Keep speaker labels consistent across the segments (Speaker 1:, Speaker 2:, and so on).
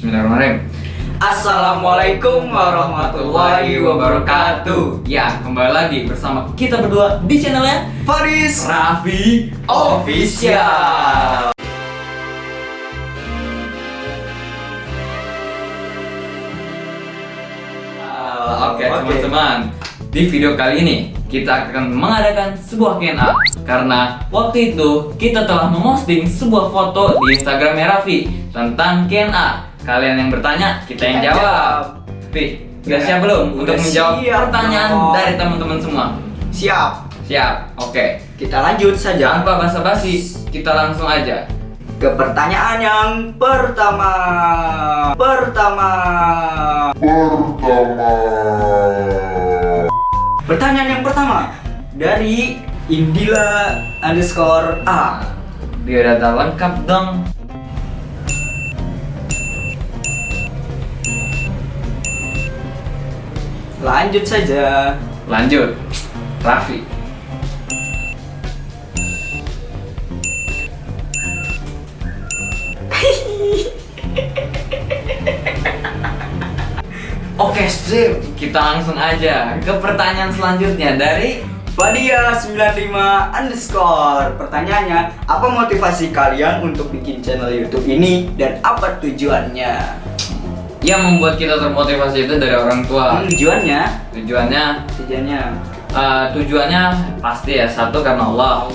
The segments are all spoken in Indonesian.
Speaker 1: Bismillahirrahmanirrahim.
Speaker 2: Assalamualaikum warahmatullahi wabarakatuh.
Speaker 1: Ya, kembali lagi bersama kita berdua di channelnya
Speaker 2: Faris
Speaker 1: Raffi
Speaker 2: Official.
Speaker 1: Oke, teman-teman. Di video kali ini kita akan mengadakan sebuah Q&A karena waktu itu kita telah memposting sebuah foto di Instagramnya Raffi tentang Q&A. Kalian yang bertanya, kita yang jawab. Pi, udah siap belum untuk menjawab pertanyaan dari teman-teman semua?
Speaker 2: Siap.
Speaker 1: Siap. Oke.
Speaker 2: Kita lanjut saja.
Speaker 1: Tanpa basa-basi, kita langsung aja
Speaker 2: Ke pertanyaan yang pertama. Pertanyaan yang pertama dari Indila_A.
Speaker 1: biodata lengkap dong.
Speaker 2: Lanjut saja.
Speaker 1: Lanjut, Raffi. Oke, sip. Kita langsung aja ke pertanyaan selanjutnya dari
Speaker 2: Fadia95 underscore. Pertanyaannya, apa motivasi kalian untuk bikin channel YouTube ini dan apa tujuannya?
Speaker 1: yang membuat kita termotivasi itu dari orang tua.
Speaker 2: Tujuannya
Speaker 1: Tujuannya pasti ya, satu karena Allah.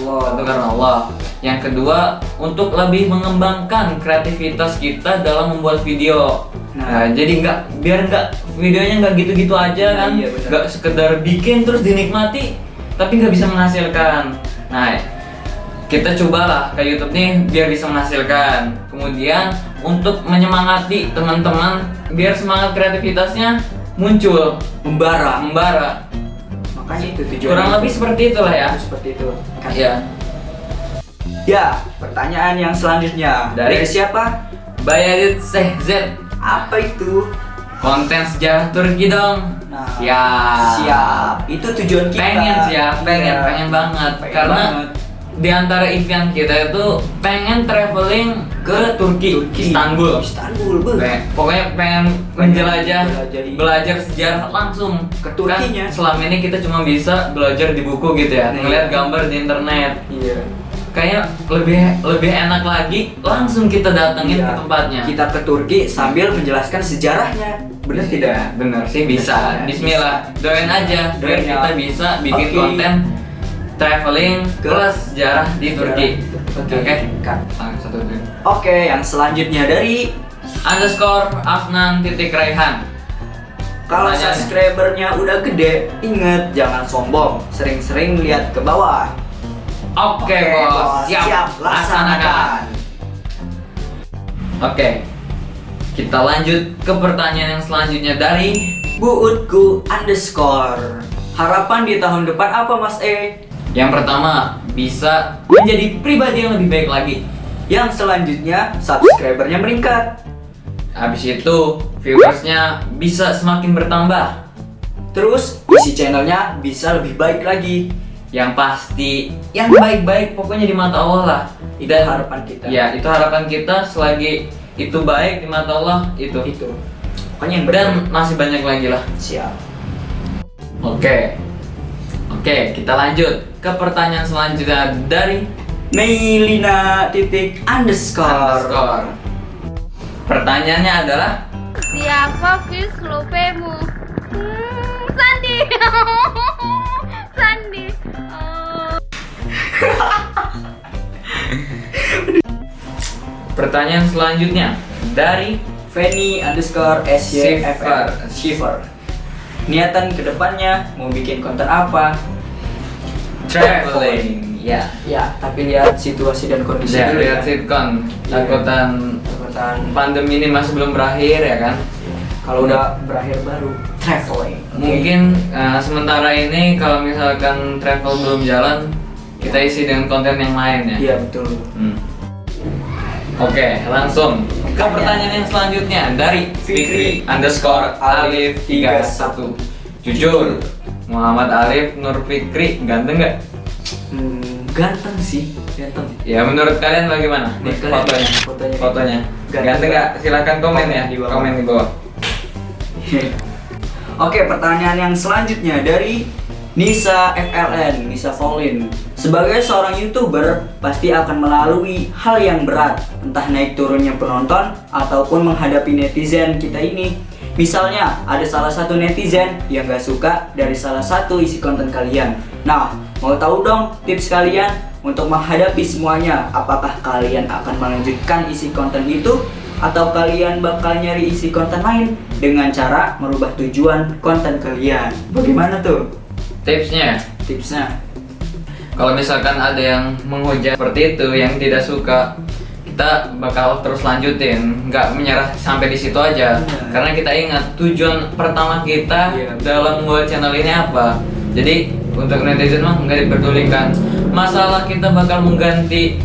Speaker 1: Yang kedua, untuk lebih mengembangkan kreativitas kita dalam membuat video. Nah, jadi biar videonya nggak gitu-gitu aja kan,
Speaker 2: iya, benar.
Speaker 1: nggak sekedar bikin terus dinikmati tapi nggak bisa menghasilkan. Nah, kita cobalah ke YouTube nih biar bisa menghasilkan. Kemudian untuk menyemangati teman-teman biar semangat kreativitasnya muncul, membara.
Speaker 2: Makanya itu tujuannya.
Speaker 1: Kurang lebih seperti itulah ya.
Speaker 2: Seperti itu.
Speaker 1: Ya,
Speaker 2: Ya, pertanyaan yang selanjutnya
Speaker 1: Dari-
Speaker 2: dari siapa?
Speaker 1: Bayadit Z.
Speaker 2: Apa itu?
Speaker 1: Konten sejarah Turki dong.
Speaker 2: Nah,
Speaker 1: Siap.
Speaker 2: Siap. Itu tujuan kita.
Speaker 1: Pengen sih ya,
Speaker 2: Iya.
Speaker 1: pengen banget.
Speaker 2: Pengen
Speaker 1: Karena
Speaker 2: banget.
Speaker 1: di antara impian kita itu pengen traveling ke Turki. Istanbul.
Speaker 2: Bu.
Speaker 1: Pokoknya pengen menjelajah,
Speaker 2: Menjelajahi.
Speaker 1: belajar sejarah langsung
Speaker 2: Ke Turkinya.
Speaker 1: Kan selama ini kita cuma bisa belajar di buku gitu ya,
Speaker 2: Nah,
Speaker 1: ngeliat
Speaker 2: iya.
Speaker 1: gambar di internet.
Speaker 2: Iya.
Speaker 1: Kayaknya lebih enak lagi langsung kita datengin
Speaker 2: Iya.
Speaker 1: ke tempatnya.
Speaker 2: Kita ke Turki sambil menjelaskan sejarahnya. Benar tidak?
Speaker 1: Bener sih, bisa.
Speaker 2: Bisa.
Speaker 1: Bismillah, doain aja biar
Speaker 2: Doain ya.
Speaker 1: kita bisa bikin
Speaker 2: Oke.
Speaker 1: konten traveling plus sejarah di Turki.
Speaker 2: Oke.
Speaker 1: Kan? Satu dulu.
Speaker 2: Oke, yang selanjutnya dari
Speaker 1: _Afnan_Raihan.
Speaker 2: kalau
Speaker 1: Pertanyaannya.
Speaker 2: subscribernya udah gede, inget jangan sombong, sering-sering lihat ke bawah.
Speaker 1: Oke, bos, siap, laksanakan. Oke, kita lanjut ke pertanyaan yang selanjutnya dari
Speaker 2: Buutku underscore. Harapan di tahun depan apa Mas E?
Speaker 1: yang pertama, bisa menjadi pribadi yang lebih baik lagi.
Speaker 2: Yang selanjutnya subscribernya meningkat.
Speaker 1: Habis itu viewersnya bisa semakin bertambah.
Speaker 2: Terus isi channelnya bisa lebih baik lagi.
Speaker 1: Yang pasti, yang baik-baik pokoknya di mata Allah lah.
Speaker 2: Itu harapan kita.
Speaker 1: Ya, itu harapan kita. Selagi itu baik di mata Allah, itu.
Speaker 2: Pokoknya yang
Speaker 1: Dan masih banyak lagi lah.
Speaker 2: siap.
Speaker 1: Oke, kita lanjut ke pertanyaan selanjutnya dari
Speaker 2: Meilina__.
Speaker 1: Pertanyaannya adalah,
Speaker 3: Siapa fish lupemu? Sandi. Sandi.
Speaker 1: pertanyaan selanjutnya dari
Speaker 2: Fanny_SYFR. Shiver. Niatan kedepannya mau bikin konten apa?
Speaker 1: traveling. Ya,
Speaker 2: Ya, tapi lihat situasi dan kondisi dulu ya.
Speaker 1: lihat sitcom. Takutan
Speaker 2: Takutan
Speaker 1: pandemi ini masih belum berakhir ya kan.
Speaker 2: kalau udah berakhir baru traveling.
Speaker 1: Mungkin sementara ini kalau misalkan travel belum jalan, kita isi dengan konten yang lain ya.
Speaker 2: Iya betul.
Speaker 1: Oke, langsung ke pertanyaan yang selanjutnya dari Fikri_Alif31. Jujur, Muhammad Alif Nur Fikri ganteng nggak?
Speaker 2: Ganteng sih, ganteng.
Speaker 1: Ya menurut kalian bagaimana? Nih
Speaker 2: Menurut kalian,
Speaker 1: fotonya. Ganteng nggak? Silakan komen ya, komen di bawah.
Speaker 2: Oke, pertanyaan yang selanjutnya dari Nisa FLN, Nisa Volin. Sebagai seorang YouTuber, pasti akan melalui hal yang berat, entah naik turunnya penonton ataupun menghadapi netizen kita ini. Misalnya, ada salah satu netizen yang gak suka dari salah satu isi konten kalian. Nah, mau tahu dong tips kalian untuk menghadapi semuanya? Apakah kalian akan melanjutkan isi konten itu? Atau kalian bakal nyari isi konten lain dengan cara merubah tujuan konten kalian? Bagaimana tuh
Speaker 1: Tipsnya,
Speaker 2: tipsnya?
Speaker 1: kalau misalkan ada yang menghujat seperti itu, yang tidak suka, kita bakal terus lanjutin, nggak menyerah sampai di situ aja.
Speaker 2: Iya.
Speaker 1: Karena kita ingat tujuan pertama kita
Speaker 2: Iya.
Speaker 1: dalam membuat channel ini apa. Jadi untuk netizen mah nggak diperdulikan. Masalah kita bakal mengganti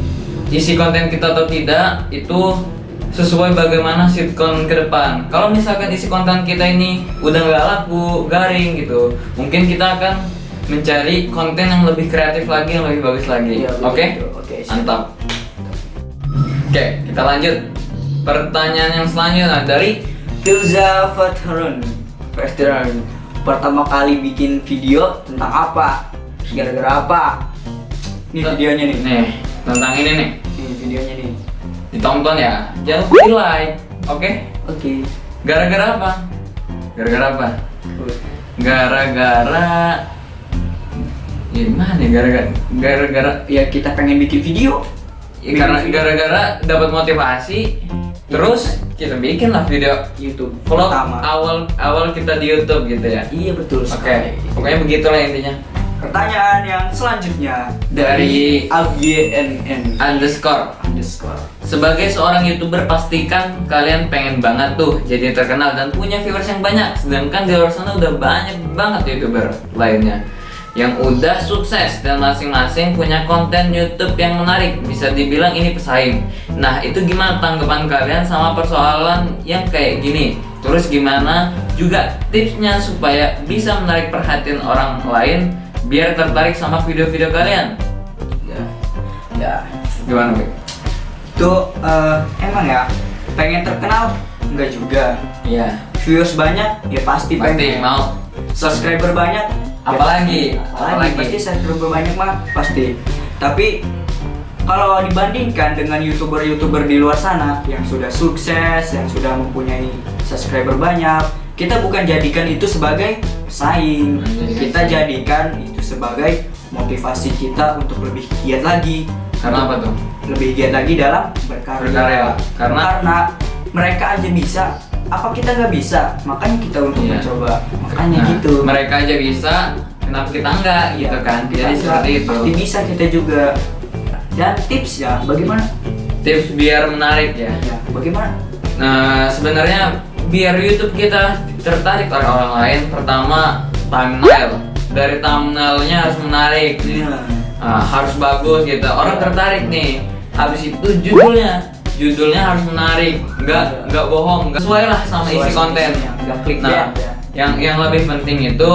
Speaker 1: isi konten kita atau tidak, itu sesuai bagaimana sitcom ke depan. Kalau misalkan isi konten kita ini udah nggak laku, garing gitu, mungkin kita akan mencari konten yang lebih kreatif lagi, yang lebih bagus lagi.
Speaker 2: Iya,
Speaker 1: Oke?
Speaker 2: begitu. Oke, siap.
Speaker 1: Mantap. Oke, kita lanjut. Pertanyaan yang selanjutnya dari
Speaker 2: Filza Fatharun. Pertama kali bikin video tentang apa? Gara-gara apa? Nih videonya nih.
Speaker 1: Nih, tentang ini nih.
Speaker 2: Nih videonya nih.
Speaker 1: Ditonton ya. Jangan lupa di like. Oke?
Speaker 2: Oke.
Speaker 1: Gara-gara apa? Gara-gara apa? Gara-gara gimana ya, gara-gara
Speaker 2: Ya kita pengen bikin video.
Speaker 1: ya, karena gara-gara dapat motivasi, terus kita bikin lah video
Speaker 2: YouTube
Speaker 1: vlog
Speaker 2: pertama.
Speaker 1: awal kita di YouTube gitu ya.
Speaker 2: Iya betul
Speaker 1: Oke,
Speaker 2: sekali.
Speaker 1: pokoknya begitulah intinya.
Speaker 2: Pertanyaan yang selanjutnya
Speaker 1: Dari
Speaker 2: AGNN
Speaker 1: Underscore. Sebagai seorang YouTuber, pastikan kalian pengen banget tuh jadi terkenal dan punya viewers yang banyak. Sedangkan di luar sana udah banyak banget YouTuber lainnya yang udah sukses dan masing-masing punya konten YouTube yang menarik. Bisa dibilang ini pesaing. Nah, itu gimana tanggapan kalian sama persoalan yang kayak gini? Terus gimana juga tipsnya supaya bisa menarik perhatian orang lain biar tertarik sama video-video kalian?
Speaker 2: Ya.
Speaker 1: Gimana, Bek?
Speaker 2: Itu emang ya pengen terkenal enggak juga.
Speaker 1: Iya.
Speaker 2: Viewers banyak ya pasti
Speaker 1: Pasti
Speaker 2: pengen.
Speaker 1: mau.
Speaker 2: Subscriber banyak
Speaker 1: Apalagi?
Speaker 2: apalagi pasti subscriber banyak mah pasti. Tapi kalau dibandingkan dengan YouTuber di luar sana yang sudah sukses, yang sudah mempunyai subscriber banyak, kita bukan jadikan itu sebagai pesaing. Kita jadikan itu sebagai motivasi kita untuk lebih giat lagi.
Speaker 1: Karena apa tuh?
Speaker 2: Lebih giat lagi dalam berkarya.
Speaker 1: Berkarya. Karena
Speaker 2: mereka aja bisa, apa kita nggak bisa? Makanya kita untuk
Speaker 1: Iya.
Speaker 2: mencoba. Makanya
Speaker 1: Nah,
Speaker 2: gitu.
Speaker 1: mereka aja bisa, kenapa kita enggak gitu kan?
Speaker 2: Kita
Speaker 1: Jadi seperti itu.
Speaker 2: Pasti bisa kita juga. Dan tips ya, bagaimana?
Speaker 1: Tips biar menarik ya.
Speaker 2: Ya, bagaimana?
Speaker 1: Nah, sebenarnya biar YouTube kita tertarik oleh orang lain, pertama thumbnail. Dari thumbnailnya harus menarik. Harus bagus gitu. Orang tertarik nih. Habis itu judulnya harus menarik, nggak bohong, nggak sesuai lah sama
Speaker 2: Sesuai
Speaker 1: isi
Speaker 2: sama
Speaker 1: konten.
Speaker 2: isinya, nggak clickbait
Speaker 1: Nah,
Speaker 2: ya.
Speaker 1: yang lebih penting itu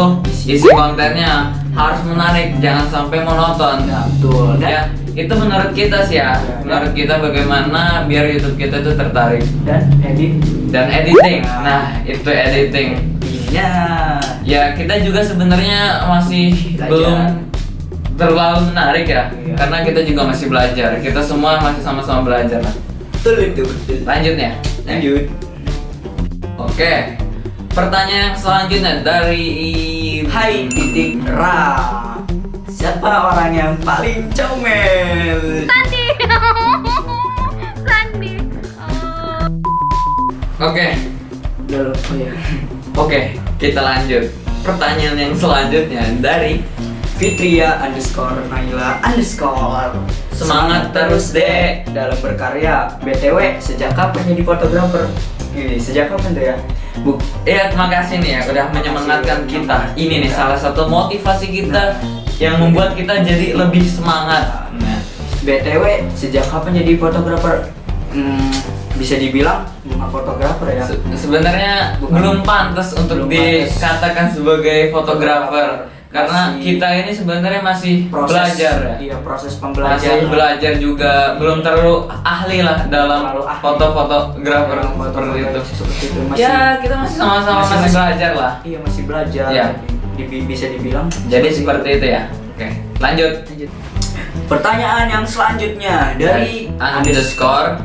Speaker 1: isi kontennya harus menarik, jangan sampai monoton.
Speaker 2: Ya, betul.
Speaker 1: Ya, itu menurut kita sih ya.
Speaker 2: Ya.
Speaker 1: Menurut kita bagaimana biar YouTube kita itu tertarik.
Speaker 2: Dan edit.
Speaker 1: Dan editing. Nah, itu editing.
Speaker 2: Iya.
Speaker 1: Ya, kita juga sebenarnya masih
Speaker 2: Belajar.
Speaker 1: belum terlalu menarik ya.
Speaker 2: Iya.
Speaker 1: Karena kita juga masih belajar. Kita semua masih sama-sama belajar lah.
Speaker 2: Betul itu, betul.
Speaker 1: Lanjut ya.
Speaker 2: Lanjut.
Speaker 1: Oke. Pertanyaan selanjutnya dari
Speaker 2: Hai titik Ra. Siapa orang yang paling comel?
Speaker 3: Sandi. Sandi.
Speaker 1: Oke.
Speaker 2: Dulu. Oh ya.
Speaker 1: Oke, kita lanjut. Pertanyaan yang selanjutnya dari
Speaker 2: Fitria _Naila _
Speaker 1: Semangat terus, Dek.
Speaker 2: dalam berkarya. BTW, sejak kapan jadi fotografer? Ini sejak kapan tuh ya?
Speaker 1: Ya, terima kasih nih ya udah menyemangatkan kita. Ini nih salah satu motivasi kita yang membuat kita jadi lebih semangat. Nah,
Speaker 2: BTW, sejak kapan jadi fotografer? Bisa dibilang bukan fotografer ya.
Speaker 1: sebenarnya
Speaker 2: Bukan.
Speaker 1: belum pantas untuk
Speaker 2: Belum pantas.
Speaker 1: dikatakan sebagai fotografer Karena
Speaker 2: Masih-
Speaker 1: kita ini sebenarnya masih belajar ya.
Speaker 2: Iya, proses
Speaker 1: Masih
Speaker 2: pembelajaran.
Speaker 1: belajar juga, belum terlalu ahli lah dalam
Speaker 2: Terlalu ahli.
Speaker 1: foto-fotografer seperti itu.
Speaker 2: Seperti itu masih.
Speaker 1: Ya, kita masih sama-sama masih belajar lah.
Speaker 2: Iya, masih belajar.
Speaker 1: Iya.
Speaker 2: Bisa dibilang.
Speaker 1: Jadi seperti itu ya. Oke, lanjut.
Speaker 2: Pertanyaan yang selanjutnya dari
Speaker 1: underscore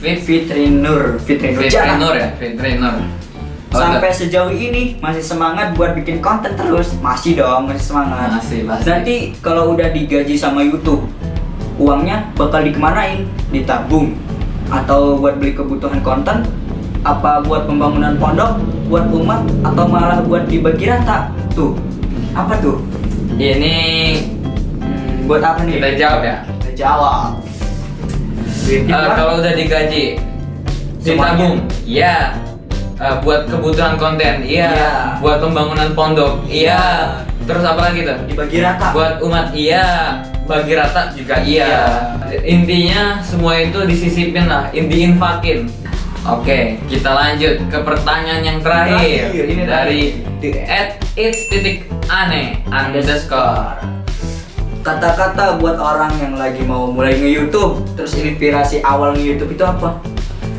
Speaker 2: Fitri Nur.
Speaker 1: Fitri Nur ya, Fitri Nur. Oh,
Speaker 2: Sampai sejauh ini masih semangat buat bikin konten terus? Masih dong, masih semangat.
Speaker 1: Masih.
Speaker 2: Nanti kalau udah digaji sama YouTube, uangnya bakal dikemanain? Ditabung? Atau buat beli kebutuhan konten? Apa buat pembangunan pondok? Buat umat? Atau malah buat dibagi rata? Tuh, apa tuh?
Speaker 1: Ini
Speaker 2: Buat apa nih?
Speaker 1: kita jawab ya.
Speaker 2: Kita jawab. Duitnya berapa?
Speaker 1: Kalau udah digaji, ditabung, iya. Buat kebutuhan konten, iya.
Speaker 2: Iya.
Speaker 1: Buat pembangunan pondok, iya. Terus apa lagi tuh?
Speaker 2: Dibagi rata.
Speaker 1: Buat umat, iya. Bagi rata juga iya. Intinya semua itu disisipin lah, diinfakin. Oke, kita lanjut ke pertanyaan yang terakhir.
Speaker 2: Terakhir, ini
Speaker 1: dari
Speaker 2: tadi.
Speaker 1: @its_ane_.
Speaker 2: Kata-kata buat orang yang lagi mau mulai nge-YouTube, terus inspirasi awal nge-YouTube itu apa?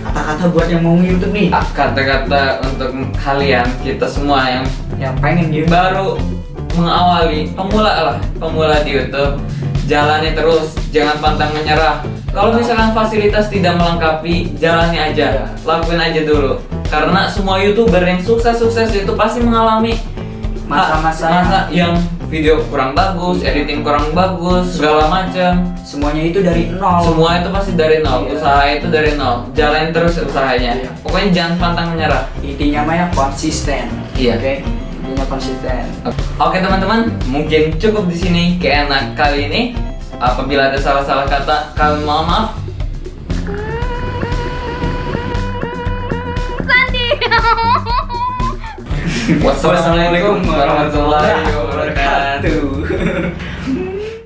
Speaker 2: Kata-kata buat yang mau nge-YouTube nih,
Speaker 1: Kata-kata untuk kalian, kita semua yang
Speaker 2: pengen gitu.
Speaker 1: baru mengawali, pemula di YouTube, jalani terus, jangan pantang menyerah. Kalau misalkan fasilitas tidak melengkapi, jalani aja, lakuin aja dulu. Karena semua YouTuber yang sukses itu pasti mengalami
Speaker 2: Masa-masa
Speaker 1: yang video kurang bagus, editing kurang bagus, segala macam.
Speaker 2: Semuanya itu dari nol.
Speaker 1: Semua itu pasti dari nol,
Speaker 2: Iya.
Speaker 1: usaha itu dari nol. Jalanin terus usahanya.
Speaker 2: Iya.
Speaker 1: Pokoknya jangan pantang menyerah.
Speaker 2: Intinya mah ya konsisten.
Speaker 1: Iya.
Speaker 2: Oke. Intinya konsisten.
Speaker 1: Oke teman-teman, mungkin cukup di sini keenak kali ini. Apabila ada salah-salah kata, kami mohon maaf.
Speaker 3: Sandi.
Speaker 1: Wassalamualaikum warahmatullahi wabarakatuh.